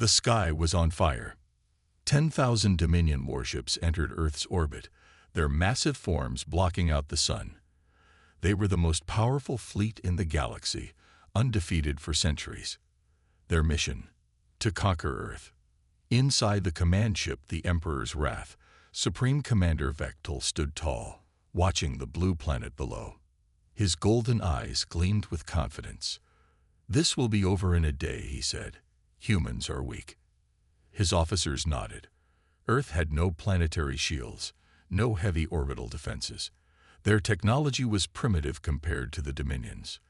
The sky was on fire. 10,000 Dominion warships entered Earth's orbit, their massive forms blocking out the sun. They were the most powerful fleet in the galaxy, undefeated for centuries. Their mission: to conquer Earth. Inside the command ship, the Emperor's Wrath, Supreme Commander Vectel stood tall, watching the blue planet below. His golden eyes gleamed with confidence. "This will be over in a day," he said. "Humans are weak." His officers nodded. Earth had no planetary shields, no heavy orbital defenses. Their technology was primitive compared to the Dominions.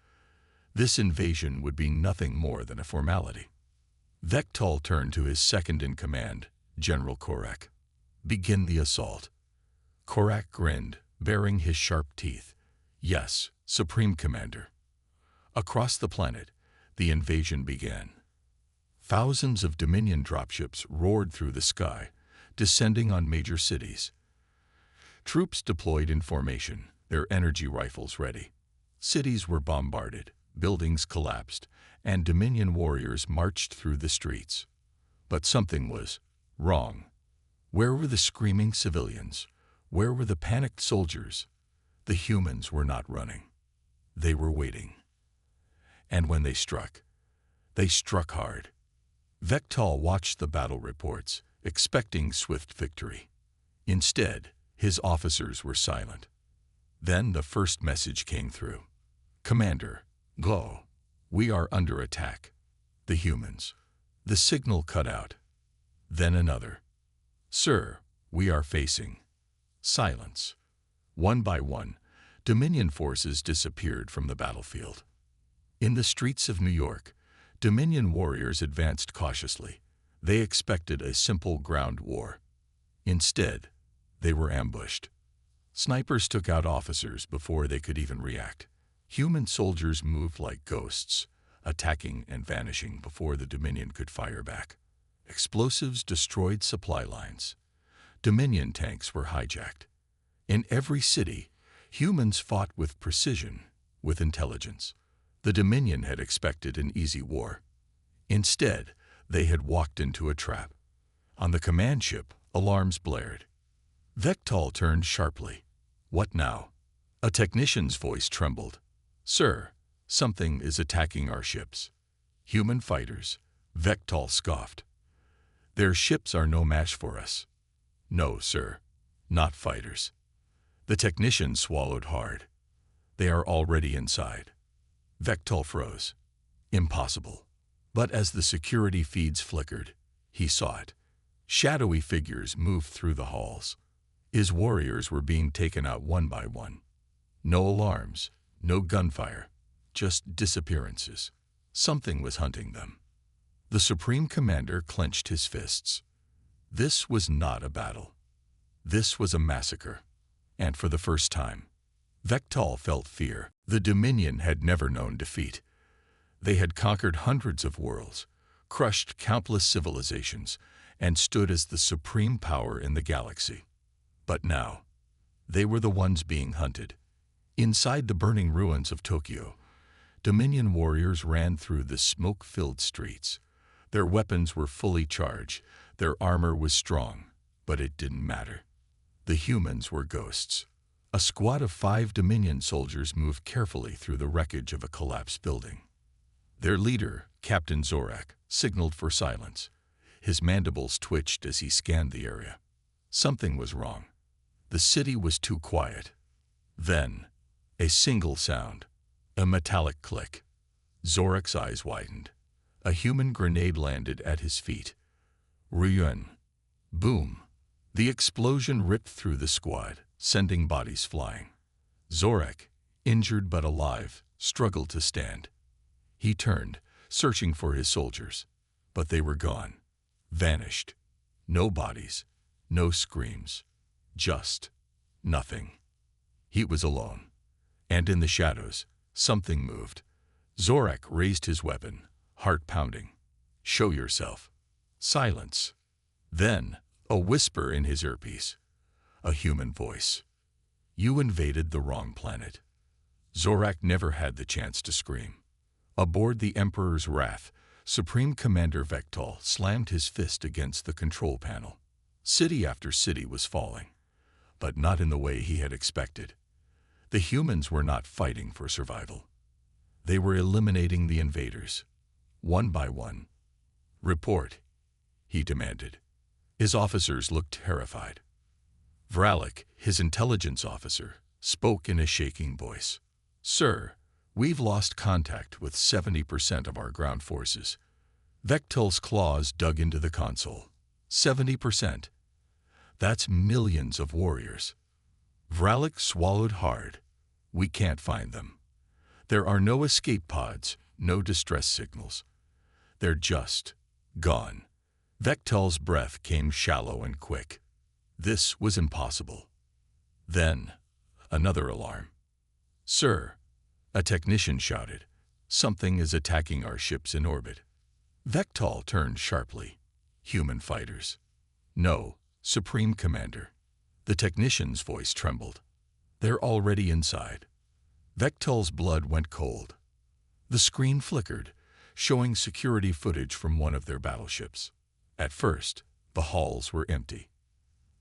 This invasion would be nothing more than a formality. Vectel turned to his second-in-command, General Korak. "Begin the assault." Korak grinned, baring his sharp teeth. "Yes, Supreme Commander." Across the planet, the invasion began. Thousands of Dominion dropships roared through the sky, descending on major cities. Troops deployed in formation, their energy rifles ready. Cities were bombarded, buildings collapsed, and Dominion warriors marched through the streets. But something was wrong. Where were the screaming civilians? Where were the panicked soldiers? The humans were not running. They were waiting. And when they struck hard. Vectel watched the battle reports, expecting swift victory. Instead, his officers were silent. Then the first message came through. "Commander, go. We are under attack." The humans. The signal cut out. Then another. "Sir, we are facing." Silence. One by one, Dominion forces disappeared from the battlefield. In the streets of New York, Dominion warriors advanced cautiously. They expected a simple ground war. Instead, they were ambushed. Snipers took out officers before they could even react. Human soldiers moved like ghosts, attacking and vanishing before the Dominion could fire back. Explosives destroyed supply lines. Dominion tanks were hijacked. In every city, humans fought with precision, with intelligence. The Dominion had expected an easy war. Instead, they had walked into a trap. On the command ship, alarms blared. Vectel turned sharply. "What now?" A technician's voice trembled. "Sir, something is attacking our ships." "Human fighters," Vectel scoffed. "Their ships are no match for us." "No, sir, not fighters." The technician swallowed hard. "They are already inside." Vectel froze. Impossible. But as the security feeds flickered, he saw it. Shadowy figures moved through the halls. His warriors were being taken out one by one. No alarms, no gunfire, just disappearances. Something was hunting them. The Supreme Commander clenched his fists. This was not a battle. This was a massacre. And for the first time, Vectel felt fear. The Dominion had never known defeat. They had conquered hundreds of worlds, crushed countless civilizations, and stood as the supreme power in the galaxy. But now, they were the ones being hunted. Inside the burning ruins of Tokyo, Dominion warriors ran through the smoke-filled streets. Their weapons were fully charged, their armor was strong, but it didn't matter. The humans were ghosts. A squad of 5 Dominion soldiers moved carefully through the wreckage of a collapsed building. Their leader, Captain Zorak, signaled for silence. His mandibles twitched as he scanned the area. Something was wrong. The city was too quiet. Then, a single sound, a metallic click. Zorak's eyes widened. A human grenade landed at his feet. Ruin. Boom. The explosion ripped through the squad, sending bodies flying. Zorak, injured but alive, struggled to stand. He turned, searching for his soldiers. But they were gone. Vanished. No bodies, no screams. Just nothing. He was alone. And in the shadows, something moved. Zorak raised his weapon, heart pounding. "Show yourself." Silence. Then, a whisper in his earpiece. A human voice. "You invaded the wrong planet." Zorak never had the chance to scream. Aboard the Emperor's Wrath, Supreme Commander Vectal slammed his fist against the control panel. City after city was falling, but not in the way he had expected. The humans were not fighting for survival. They were eliminating the invaders, one by one. "Report," he demanded. His officers looked terrified. Vralik, his intelligence officer, spoke in a shaking voice. "Sir, we've lost contact with 70% of our ground forces." Vectal's claws dug into the console. 70%. That's millions of warriors. Vralik swallowed hard. "We can't find them. There are no escape pods, no distress signals. They're just gone." Vectal's breath came shallow and quick. This was impossible. Then, another alarm. "Sir," a technician shouted, "something is attacking our ships in orbit." Vectal turned sharply. "Human fighters." "No, Supreme Commander." The technician's voice trembled. "They're already inside." Vectal's blood went cold. The screen flickered, showing security footage from one of their battleships. At first, the halls were empty.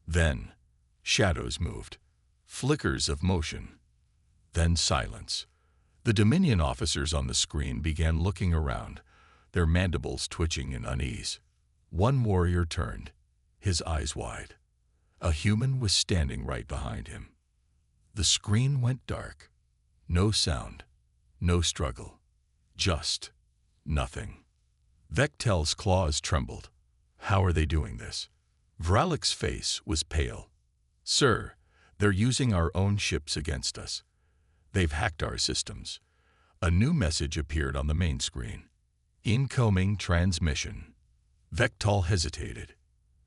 Then, shadows moved, flickers of motion. Then silence. The Dominion officers on the screen began looking around, their mandibles twitching in unease. One warrior turned, his eyes wide. A human was standing right behind him. The screen went dark. No sound, no struggle, just nothing. Vectal's claws trembled. "How are they doing this?" Vralik's face was pale. "Sir, they're using our own ships against us. They've hacked our systems." A new message appeared on the main screen. "Incoming transmission." Vectal hesitated.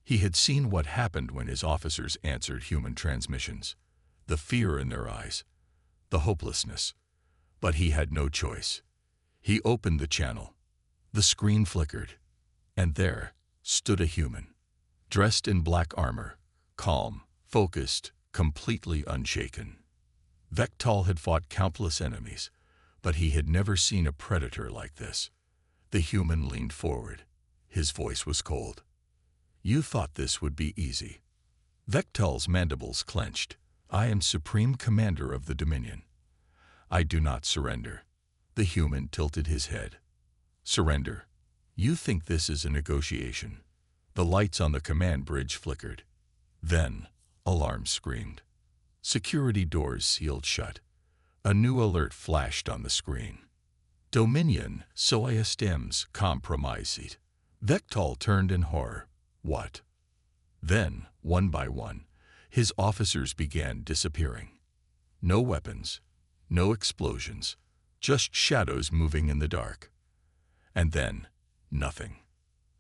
He had seen what happened when his officers answered human transmissions. The fear in their eyes, the hopelessness. But he had no choice. He opened the channel. The screen flickered, and there stood a human, dressed in black armor, calm, focused, completely unshaken. Vectal had fought countless enemies, but he had never seen a predator like this. The human leaned forward. His voice was cold. "You thought this would be easy." Vectal's mandibles clenched. "I am Supreme Commander of the Dominion. I do not surrender." The human tilted his head. "Surrender? You think this is a negotiation?" The lights on the command bridge flickered. Then, alarms screamed. Security doors sealed shut. A new alert flashed on the screen. "Dominion, soia stems compromised." Vectal turned in horror. What? Then, one by one, his officers began disappearing. No weapons, no explosions, just shadows moving in the dark. And then, nothing.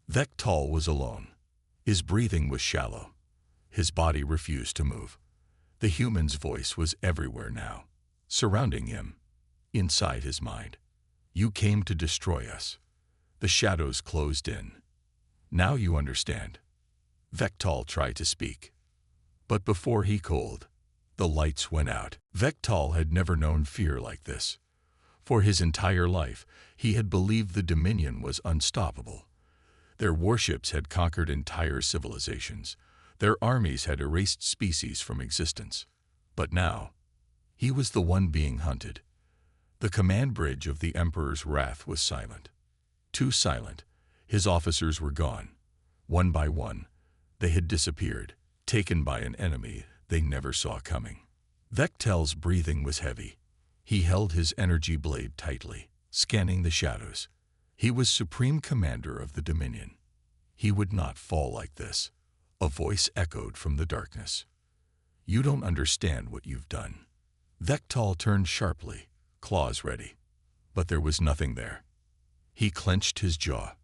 Vectal was alone. His breathing was shallow. His body refused to move. The human's voice was everywhere now, surrounding him, inside his mind. "You came to destroy us." The shadows closed in. "Now you understand." Vectal tried to speak. But before he could, the lights went out. Vectal had never known fear like this. For his entire life, he had believed the Dominion was unstoppable. Their warships had conquered entire civilizations. Their armies had erased species from existence. But now, he was the one being hunted. The command bridge of the Emperor's wrath was silent. Too silent. His officers were gone. One by one, they had disappeared, taken by an enemy they never saw coming. Vectal's breathing was heavy. He held his energy blade tightly, scanning the shadows. He was Supreme Commander of the Dominion. He would not fall like this. A voice echoed from the darkness. "You don't understand what you've done." Vectal turned sharply, claws ready. But there was nothing there. He clenched his jaw.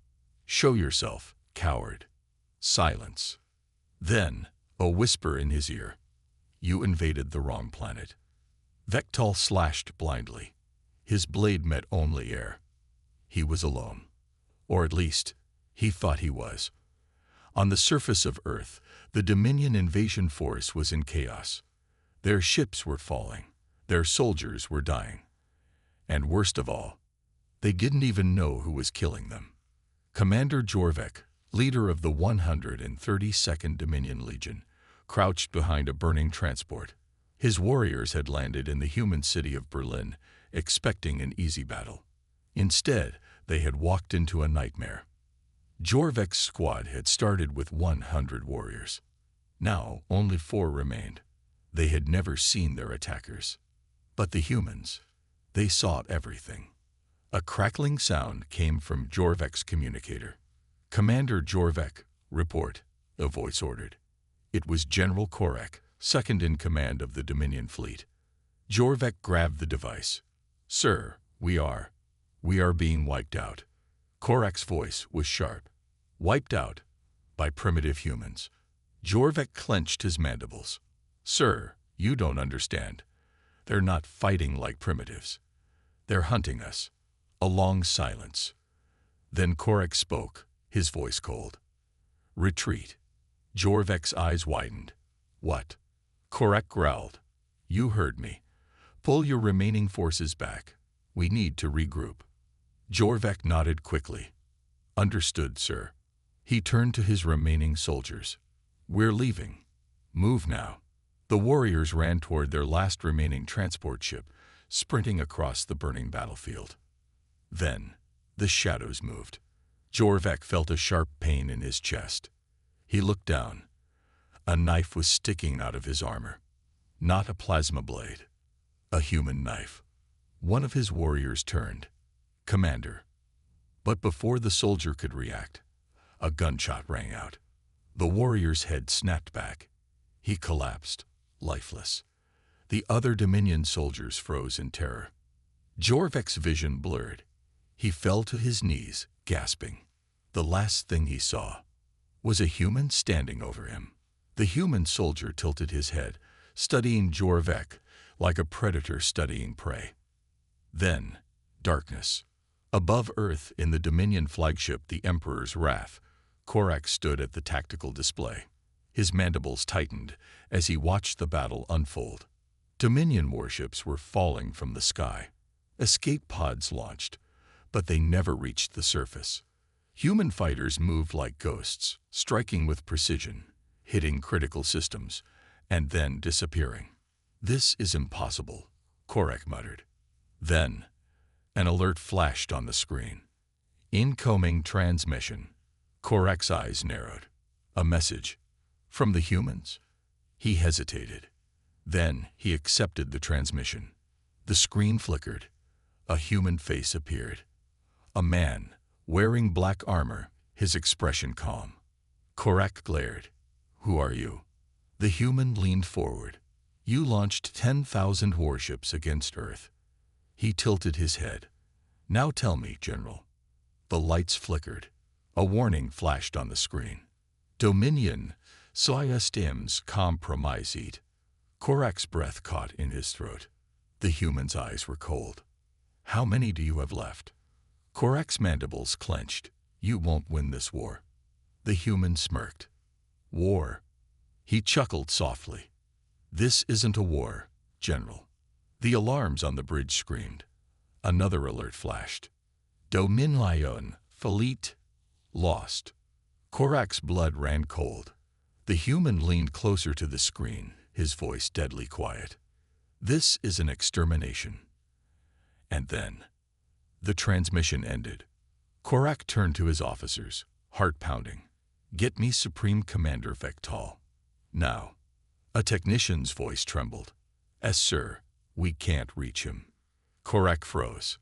"Show yourself, coward." Silence. Then, a whisper in his ear. "You invaded the wrong planet." Vectal slashed blindly. His blade met only air. He was alone. Or at least, he thought he was. On the surface of Earth, the Dominion invasion force was in chaos. Their ships were falling. Their soldiers were dying. And worst of all, they didn't even know who was killing them. Commander Jorvik, leader of the 132nd Dominion Legion, crouched behind a burning transport. His warriors had landed in the human city of Berlin, expecting an easy battle. Instead, they had walked into a nightmare. Jorvik's squad had started with 100 warriors. Now, only 4 remained. They had never seen their attackers. But the humans, they saw everything. A crackling sound came from Jorvik's communicator. "Commander Jorvik, report," a voice ordered. It was General Korak, second in command of the Dominion fleet. Jorvik grabbed the device. "Sir, we are being wiped out." Korak's voice was sharp. "Wiped out? By primitive humans." Jorvik clenched his mandibles. "Sir, you don't understand. They're not fighting like primitives. They're hunting us." A long silence. Then Korak spoke, his voice cold. "Retreat." Jorvik's eyes widened. "What?" Korak growled. "You heard me. Pull your remaining forces back. We need to regroup." Jorvik nodded quickly. "Understood, sir." He turned to his remaining soldiers. "We're leaving. Move now." The warriors ran toward their last remaining transport ship, sprinting across the burning battlefield. Then, the shadows moved. Jorvik felt a sharp pain in his chest. He looked down. A knife was sticking out of his armor. Not a plasma blade. A human knife. One of his warriors turned. "Commander." But before the soldier could react, a gunshot rang out. The warrior's head snapped back. He collapsed, lifeless. The other Dominion soldiers froze in terror. Jorvik's vision blurred. He fell to his knees, gasping. The last thing he saw was a human standing over him. The human soldier tilted his head, studying Jorvik like a predator studying prey. Then, darkness. Above Earth, in the Dominion flagship, the Emperor's Wrath, Korak stood at the tactical display. His mandibles tightened as he watched the battle unfold. Dominion warships were falling from the sky. Escape pods launched, but they never reached the surface. Human fighters moved like ghosts, striking with precision, hitting critical systems, and then disappearing. "This is impossible," Korak muttered. Then, an alert flashed on the screen. "Incoming transmission." Korak's eyes narrowed. A message. From the humans? He hesitated. Then he accepted the transmission. The screen flickered. A human face appeared. A man, wearing black armor, his expression calm. Korak glared. "Who are you?" The human leaned forward. "You launched 10,000 warships against Earth." He tilted his head. "Now tell me, General." The lights flickered. A warning flashed on the screen. "Dominion Systems compromised." Korak's breath caught in his throat. The human's eyes were cold. "How many do you have left?" Korak's mandibles clenched. "You won't win this war." The human smirked. "War?" He chuckled softly. "This isn't a war, General." The alarms on the bridge screamed. Another alert flashed. "Dominion fleet lost." Korak's blood ran cold. The human leaned closer to the screen, his voice deadly quiet. "This is an extermination." And then, the transmission ended. Korak turned to his officers, heart pounding. "Get me Supreme Commander Vektal. Now." A technician's voice trembled. "Yes, sir. We can't reach him." Korak froze.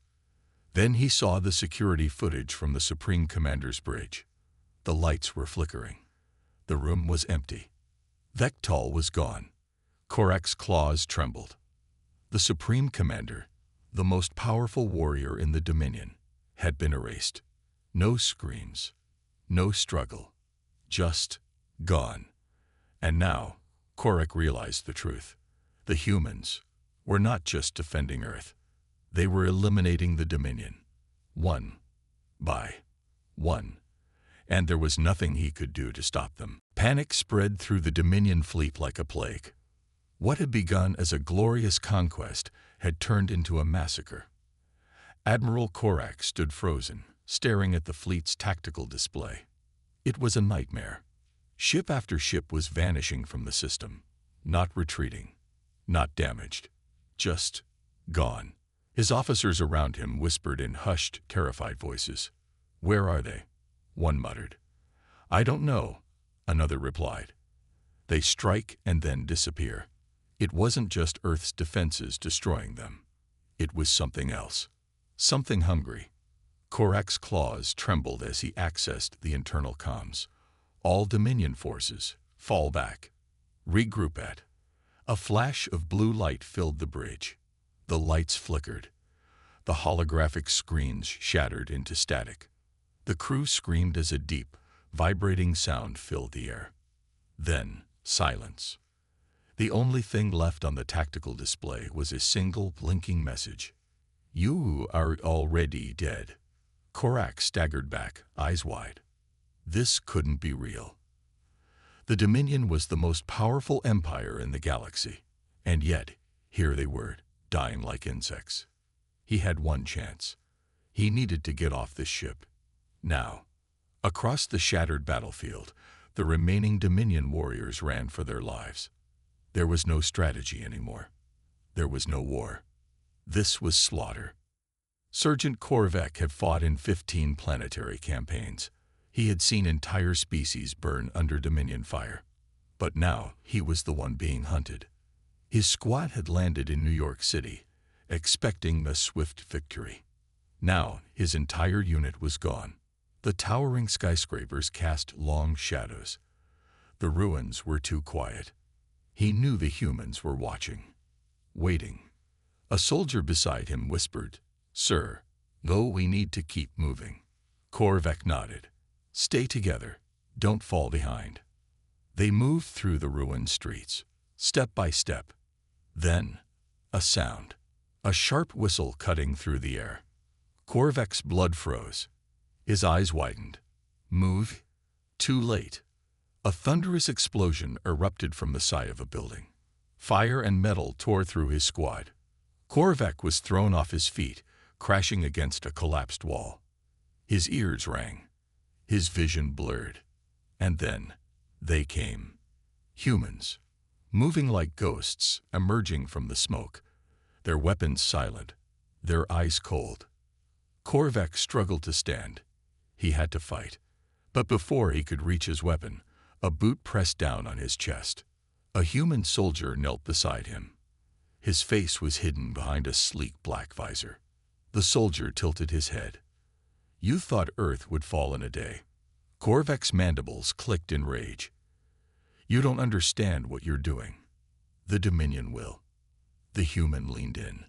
Then he saw the security footage from the Supreme Commander's bridge. The lights were flickering. The room was empty. Vektal was gone. Korak's claws trembled. The Supreme Commander, the most powerful warrior in the Dominion, had been erased. No screams, no struggle, just gone. And now, Korak realized the truth. The humans were not just defending Earth. They were eliminating the Dominion, one by one. And there was nothing he could do to stop them. Panic spread through the Dominion fleet like a plague. What had begun as a glorious conquest had turned into a massacre. Admiral Korak stood frozen, staring at the fleet's tactical display. It was a nightmare. Ship after ship was vanishing from the system, not retreating, not damaged, just gone. His officers around him whispered in hushed, terrified voices. "Where are they?" one muttered. "I don't know," another replied. "They strike and then disappear." It wasn't just Earth's defenses destroying them. It was something else. Something hungry. Korak's claws trembled as he accessed the internal comms. "All Dominion forces, fall back. Regroup at." A flash of blue light filled the bridge. The lights flickered. The holographic screens shattered into static. The crew screamed as a deep, vibrating sound filled the air. Then, silence. The only thing left on the tactical display was a single blinking message. "You are already dead." Korak staggered back, eyes wide. This couldn't be real. The Dominion was the most powerful empire in the galaxy, and yet, here they were, dying like insects. He had one chance. He needed to get off this ship. Now. Across the shattered battlefield, the remaining Dominion warriors ran for their lives. There was no strategy anymore. There was no war. This was slaughter. Sergeant Korvek had fought in 15 planetary campaigns. He had seen entire species burn under Dominion fire. But now he was the one being hunted. His squad had landed in New York City, expecting a swift victory. Now his entire unit was gone. The towering skyscrapers cast long shadows. The ruins were too quiet. He knew the humans were watching, waiting. A soldier beside him whispered, "Sir, though we need to keep moving." Korvek nodded. "Stay together. Don't fall behind." They moved through the ruined streets, step by step. Then, a sound. A sharp whistle cutting through the air. Korvek's blood froze. His eyes widened. Move? Too late. A thunderous explosion erupted from the side of a building. Fire and metal tore through his squad. Korvek was thrown off his feet, crashing against a collapsed wall. His ears rang. His vision blurred. And then, they came. Humans, moving like ghosts, emerging from the smoke. Their weapons silent, their eyes cold. Korvek struggled to stand. He had to fight. But before he could reach his weapon, a boot pressed down on his chest. A human soldier knelt beside him. His face was hidden behind a sleek black visor. The soldier tilted his head. "You thought Earth would fall in a day." Korvek's mandibles clicked in rage. "You don't understand what you're doing. The Dominion will." The human leaned in.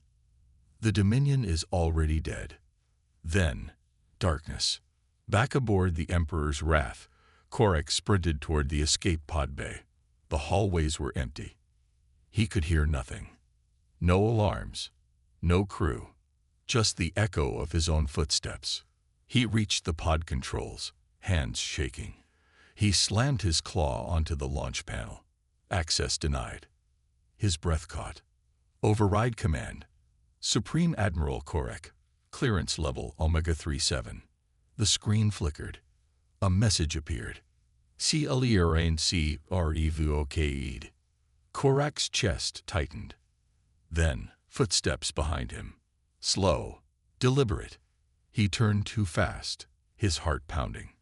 "The Dominion is already dead." Then, darkness. Back aboard the Emperor's Wrath, Korek sprinted toward the escape pod bay. The hallways were empty. He could hear nothing. No alarms, no crew, just the echo of his own footsteps. He reached the pod controls, hands shaking. He slammed his claw onto the launch panel. Access denied. His breath caught. Override command. Supreme Admiral Korek. Clearance level Omega-37. The screen flickered. A message appeared. "CLERANC-REVOKED." Korak's chest tightened. Then, footsteps behind him. Slow, deliberate. He turned too fast, his heart pounding.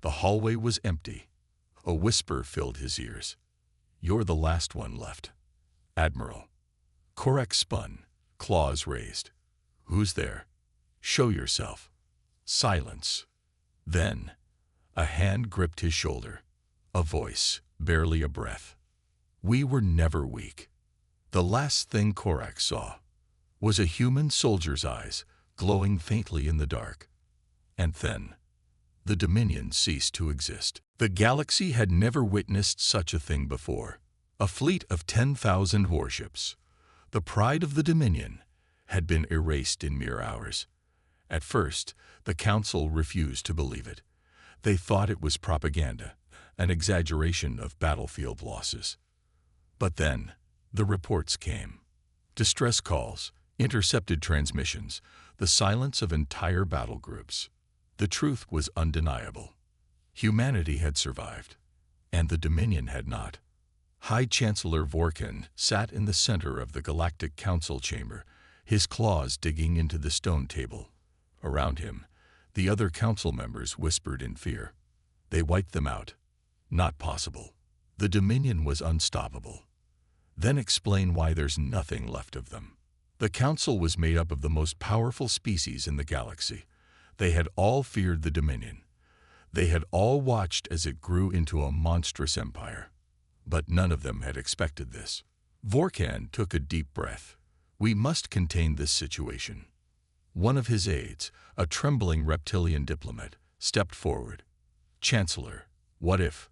The hallway was empty. A whisper filled his ears. "You're the last one left, Admiral." Korek spun, claws raised. "Who's there? Show yourself." Silence. Then, a hand gripped his shoulder. A voice, barely a breath. "We were never weak." The last thing Korek saw was a human soldier's eyes glowing faintly in the dark. And then, the Dominion ceased to exist. The galaxy had never witnessed such a thing before. A fleet of 10,000 warships, the pride of the Dominion, had been erased in mere hours. At first, the Council refused to believe it. They thought it was propaganda, an exaggeration of battlefield losses. But then, the reports came. Distress calls, intercepted transmissions, the silence of entire battle groups. The truth was undeniable. Humanity had survived, and the Dominion had not. High Chancellor Vorkin sat in the center of the Galactic Council chamber, his claws digging into the stone table. Around him, the other council members whispered in fear. They wiped them out. Not possible. The Dominion was unstoppable. Then explain why there's nothing left of them. The council was made up of the most powerful species in the galaxy. They had all feared the Dominion. They had all watched as it grew into a monstrous empire. But none of them had expected this. Vorkan took a deep breath. We must contain this situation. One of his aides, a trembling reptilian diplomat, stepped forward. Chancellor, what if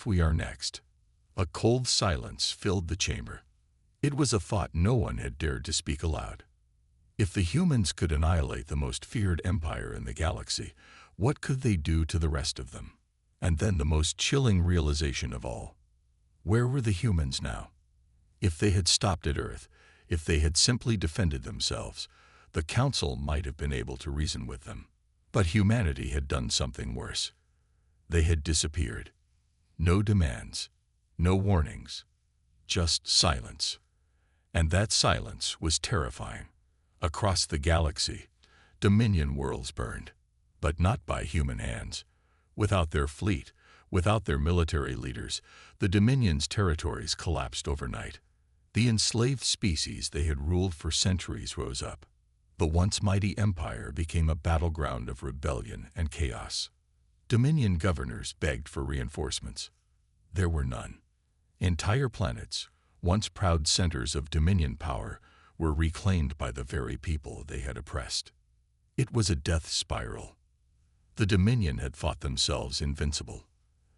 we are next? A cold silence filled the chamber. It was a thought no one had dared to speak aloud. If the humans could annihilate the most feared empire in the galaxy, what could they do to the rest of them? And then the most chilling realization of all. Where were the humans now? If they had stopped at Earth, if they had simply defended themselves, the Council might have been able to reason with them. But humanity had done something worse. They had disappeared. No demands, no warnings, just silence. And that silence was terrifying. Across the galaxy, Dominion worlds burned, but not by human hands. Without their fleet, without their military leaders, the Dominion's territories collapsed overnight. The enslaved species they had ruled for centuries rose up. The once mighty empire became a battleground of rebellion and chaos. Dominion governors begged for reinforcements. There were none. Entire planets, once proud centers of Dominion power, were reclaimed by the very people they had oppressed. It was a death spiral. The Dominion had thought themselves invincible.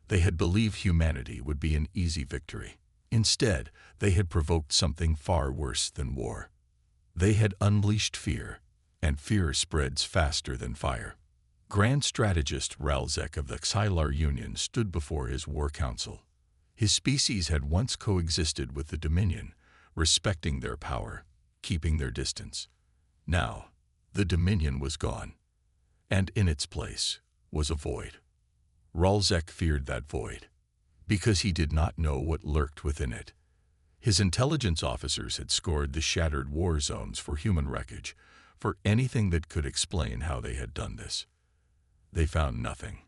They had believed humanity would be an easy victory. Instead, they had provoked something far worse than war. They had unleashed fear, and fear spreads faster than fire. Grand Strategist Ralzek of the Xylar Union stood before his war council. His species had once coexisted with the Dominion, respecting their power, keeping their distance. Now, the Dominion was gone, and in its place was a void. Ralzek feared that void, because he did not know what lurked within it. His intelligence officers had scored the shattered war zones for human wreckage, for anything that could explain how they had done this. They found nothing.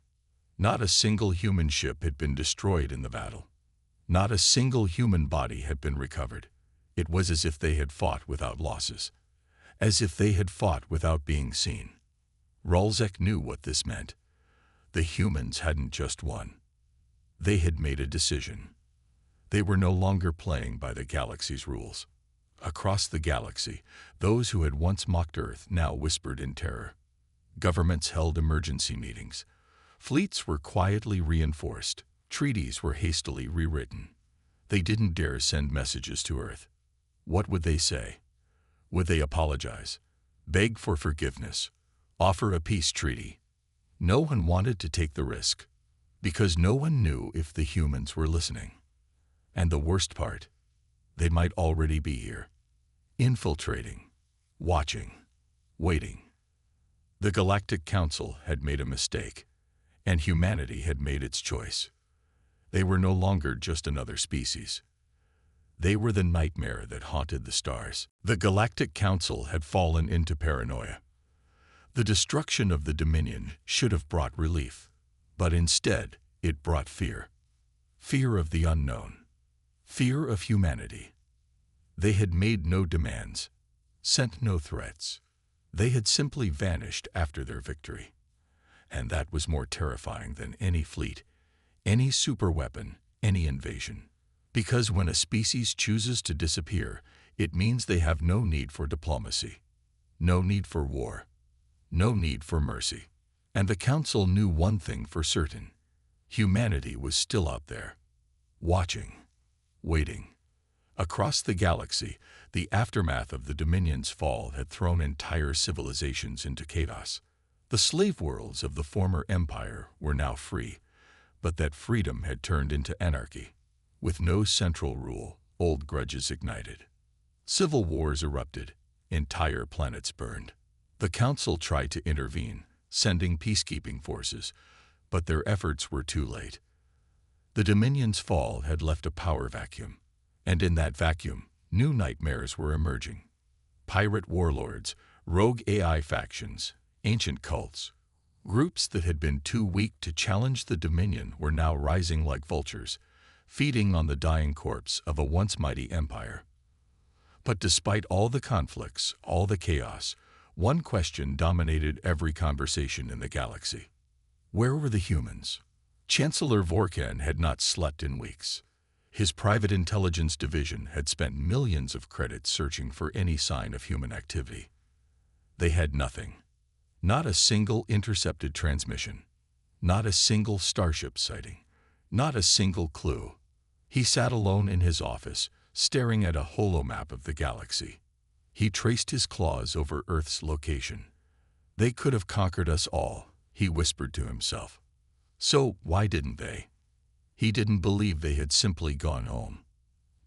Not a single human ship had been destroyed in the battle. Not a single human body had been recovered. It was as if they had fought without losses, as if they had fought without being seen. Ralzek knew what this meant. The humans hadn't just won. They had made a decision. They were no longer playing by the galaxy's rules. Across the galaxy, those who had once mocked Earth now whispered in terror. Governments held emergency meetings. Fleets were quietly reinforced. Treaties were hastily rewritten. They didn't dare send messages to Earth. What would they say? Would they apologize? Beg for forgiveness? Offer a peace treaty? No one wanted to take the risk, because no one knew if the humans were listening. And the worst part, they might already be here, infiltrating, watching, waiting. The Galactic Council had made a mistake, and humanity had made its choice. They were no longer just another species. They were the nightmare that haunted the stars. The Galactic Council had fallen into paranoia. The destruction of the Dominion should have brought relief, but instead it brought fear. Fear of the unknown. Fear of humanity. They had made no demands, sent no threats. They had simply vanished after their victory. And that was more terrifying than any fleet, any superweapon, any invasion. Because when a species chooses to disappear, it means they have no need for diplomacy, no need for war, no need for mercy. And the Council knew one thing for certain. Humanity was still out there, watching, waiting. Across the galaxy, the aftermath of the Dominion's fall had thrown entire civilizations into chaos. The slave worlds of the former empire were now free, but that freedom had turned into anarchy. With no central rule, old grudges ignited. Civil wars erupted. Entire planets burned. The Council tried to intervene, sending peacekeeping forces, but their efforts were too late. The Dominion's fall had left a power vacuum, and in that vacuum, new nightmares were emerging. Pirate warlords, rogue AI factions, ancient cults. Groups that had been too weak to challenge the Dominion were now rising like vultures, feeding on the dying corpse of a once mighty empire. But despite all the conflicts, all the chaos, one question dominated every conversation in the galaxy. Where were the humans? Chancellor Vorkan had not slept in weeks. His private intelligence division had spent millions of credits searching for any sign of human activity. They had nothing. Not a single intercepted transmission. Not a single starship sighting. Not a single clue. He sat alone in his office, staring at a holomap of the galaxy. He traced his claws over Earth's location. They could have conquered us all, he whispered to himself. So why didn't they? He didn't believe they had simply gone home.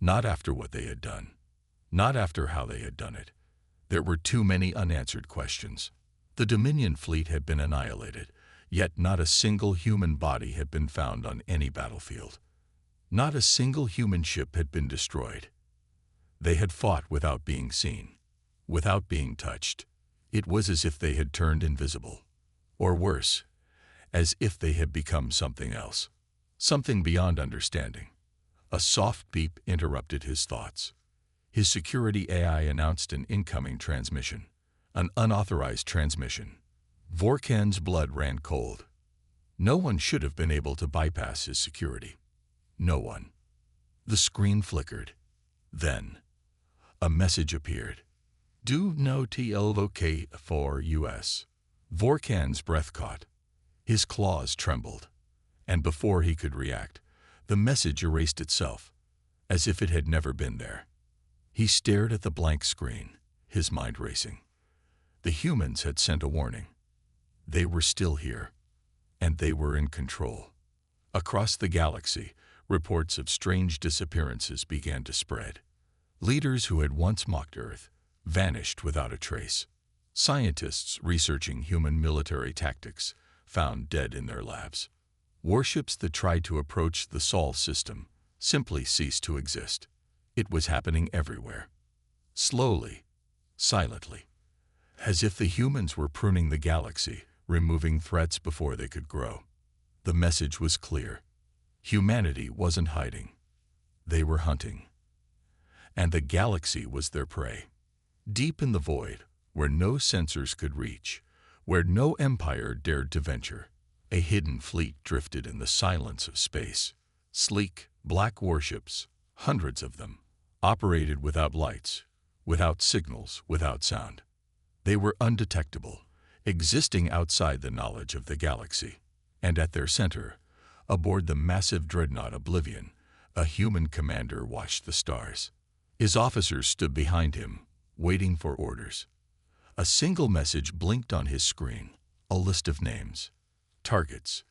Not after what they had done. Not after how they had done it. There were too many unanswered questions. The Dominion fleet had been annihilated, yet not a single human body had been found on any battlefield. Not a single human ship had been destroyed. They had fought without being seen, without being touched. It was as if they had turned invisible. Or worse, as if they had become something else. Something beyond understanding. A soft beep interrupted his thoughts. His security AI announced an incoming transmission. An unauthorized transmission. Vorkan's blood ran cold. No one should have been able to bypass his security. No one. The screen flickered. Then, a message appeared. Do no TLOK for US. Vorkan's breath caught. His claws trembled. And before he could react, the message erased itself, as if it had never been there. He stared at the blank screen, his mind racing. The humans had sent a warning. They were still here, and they were in control. Across the galaxy, reports of strange disappearances began to spread. Leaders who had once mocked Earth vanished without a trace. Scientists researching human military tactics found dead in their labs. Warships that tried to approach the Sol system simply ceased to exist. It was happening everywhere. Slowly, silently. As if the humans were pruning the galaxy, removing threats before they could grow. The message was clear. Humanity wasn't hiding. They were hunting. And the galaxy was their prey. Deep in the void, where no sensors could reach, where no empire dared to venture, a hidden fleet drifted in the silence of space. Sleek, black warships, hundreds of them, operated without lights, without signals, without sound. They were undetectable, existing outside the knowledge of the galaxy. And at their center, aboard the massive dreadnought Oblivion, a human commander watched the stars. His officers stood behind him, waiting for orders. A single message blinked on his screen, a list of names, targets,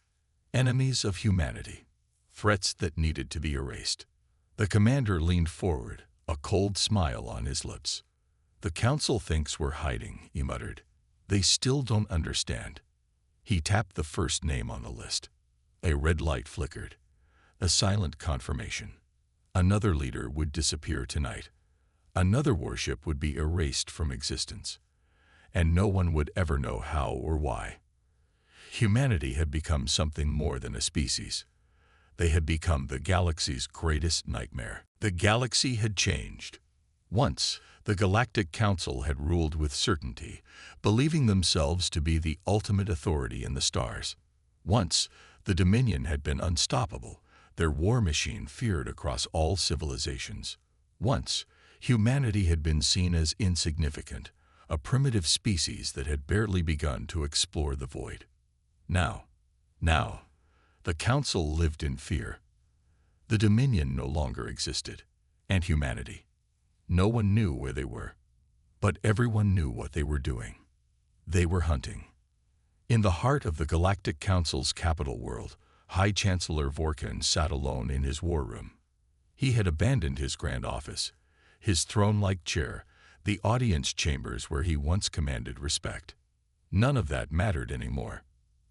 enemies of humanity, threats that needed to be erased. The commander leaned forward, a cold smile on his lips. The council thinks we're hiding, he muttered. They still don't understand. He tapped the first name on the list. A red light flickered. A silent confirmation. Another leader would disappear tonight. Another warship would be erased from existence. And no one would ever know how or why. Humanity had become something more than a species. They had become the galaxy's greatest nightmare. The galaxy had changed. Once, the Galactic Council had ruled with certainty, believing themselves to be the ultimate authority in the stars. Once, the Dominion had been unstoppable, their war machine feared across all civilizations. Once, humanity had been seen as insignificant, a primitive species that had barely begun to explore the void. Now, the Council lived in fear. The Dominion no longer existed, and humanity. No one knew where they were, but everyone knew what they were doing. They were hunting. In the heart of the Galactic Council's capital world, High Chancellor Vorkan sat alone in his war room. He had abandoned his grand office, his throne-like chair, the audience chambers where he once commanded respect. None of that mattered anymore.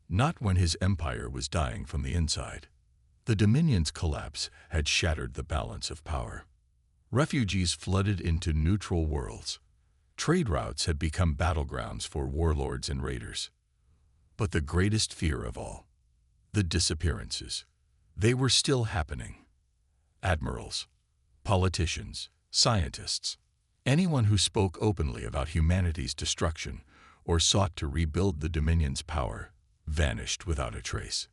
Not when his empire was dying from the inside. The Dominion's collapse had shattered the balance of power. Refugees flooded into neutral worlds. Trade routes had become battlegrounds for warlords and raiders. But the greatest fear of all, the disappearances. They were still happening. Admirals, politicians, scientists, anyone who spoke openly about humanity's destruction or sought to rebuild the Dominion's power vanished without a trace.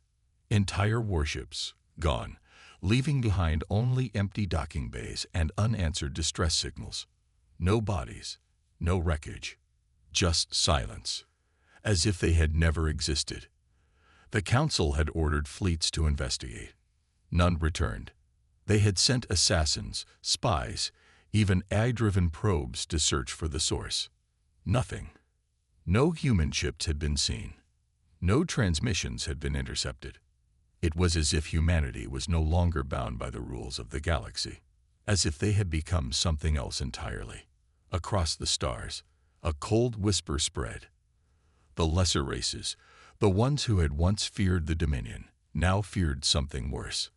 Entire warships gone, leaving behind only empty docking bays and unanswered distress signals. No bodies, no wreckage, just silence, as if they had never existed. The Council had ordered fleets to investigate. None returned. They had sent assassins, spies, even AI-driven probes to search for the source. Nothing. No human ships had been seen. No transmissions had been intercepted. It was as if humanity was no longer bound by the rules of the galaxy, as if they had become something else entirely. Across the stars, a cold whisper spread. The lesser races, the ones who had once feared the Dominion, now feared something worse.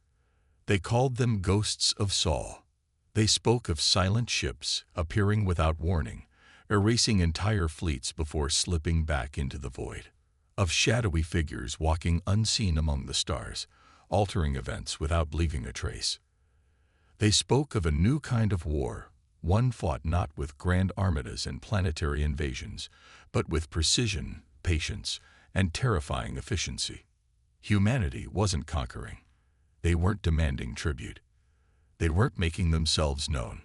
They called them ghosts of Sol. They spoke of silent ships appearing without warning, erasing entire fleets before slipping back into the void. Of shadowy figures walking unseen among the stars, altering events without leaving a trace. They spoke of a new kind of war, one fought not with grand armadas and planetary invasions, but with precision, patience, and terrifying efficiency. Humanity wasn't conquering. They weren't demanding tribute. They weren't making themselves known.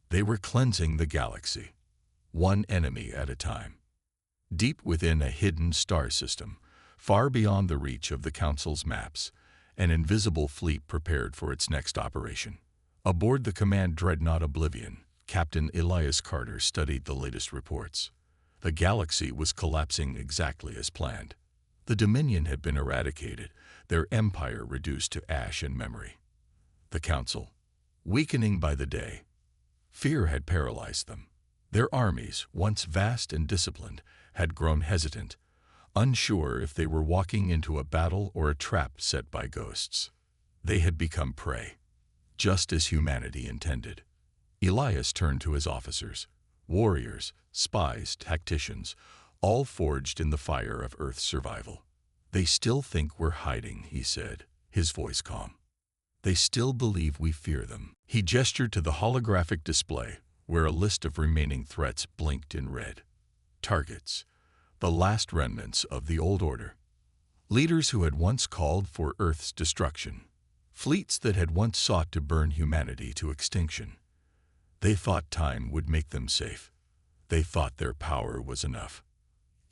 They were cleansing the galaxy, one enemy at a time. Deep within a hidden star system, far beyond the reach of the Council's maps, an invisible fleet prepared for its next operation. Aboard the command dreadnought Oblivion, Captain Elias Carter studied the latest reports. The galaxy was collapsing exactly as planned. The Dominion had been eradicated, their empire reduced to ash and memory. The Council, weakening by the day. Fear had paralyzed them. Their armies, once vast and disciplined, had grown hesitant, unsure if they were walking into a battle or a trap set by ghosts. They had become prey, just as humanity intended. Elias turned to his officers, warriors, spies, tacticians, all forged in the fire of Earth's survival. They still think we're hiding, he said, his voice calm. They still believe we fear them. He gestured to the holographic display, where a list of remaining threats blinked in red. Targets, the last remnants of the old order. Leaders who had once called for Earth's destruction. Fleets that had once sought to burn humanity to extinction. They thought time would make them safe. They thought their power was enough.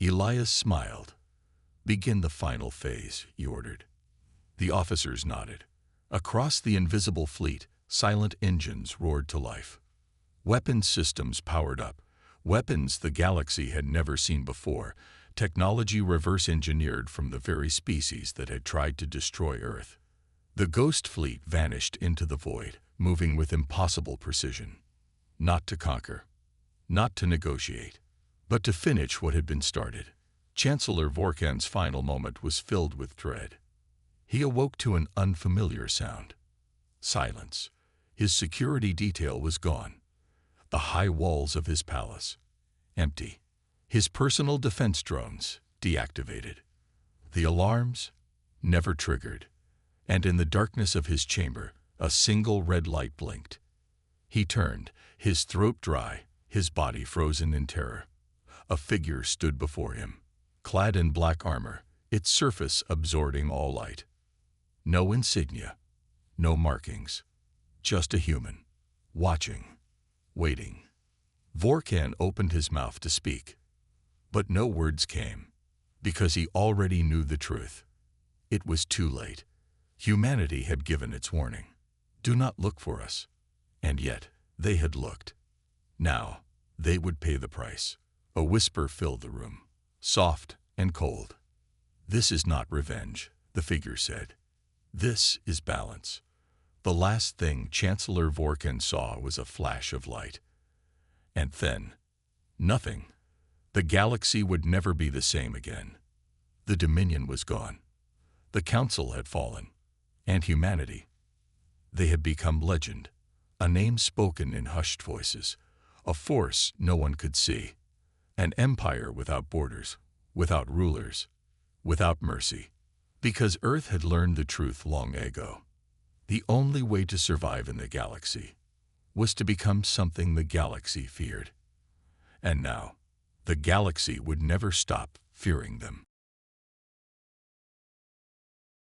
Elias smiled. Begin the final phase, he ordered. The officers nodded. Across the invisible fleet, silent engines roared to life. Weapons systems powered up. Weapons the galaxy had never seen before, technology reverse-engineered from the very species that had tried to destroy Earth. The Ghost Fleet vanished into the void, moving with impossible precision. Not to conquer, not to negotiate, but to finish what had been started. Chancellor Vorkan's final moment was filled with dread. He awoke to an unfamiliar sound. Silence. His security detail was gone. The high walls of his palace, empty. His personal defense drones, deactivated. The alarms, never triggered. And in the darkness of his chamber, a single red light blinked. He turned, his throat dry, his body frozen in terror. A figure stood before him, clad in black armor, its surface absorbing all light. No insignia, no markings, just a human, watching, waiting. Vorkan opened his mouth to speak, but no words came, because he already knew the truth. It was too late. Humanity had given its warning. Do not look for us. And yet, they had looked. Now, they would pay the price. A whisper filled the room, soft and cold. This is not revenge, the figure said. This is balance. The last thing Chancellor Vorkan saw was a flash of light. And then, nothing. The galaxy would never be the same again. The Dominion was gone. The Council had fallen. And humanity, they had become legend, a name spoken in hushed voices, a force no one could see, an empire without borders, without rulers, without mercy. Because Earth had learned the truth long ago. The only way to survive in the galaxy was to become something the galaxy feared. And now, the galaxy would never stop fearing them.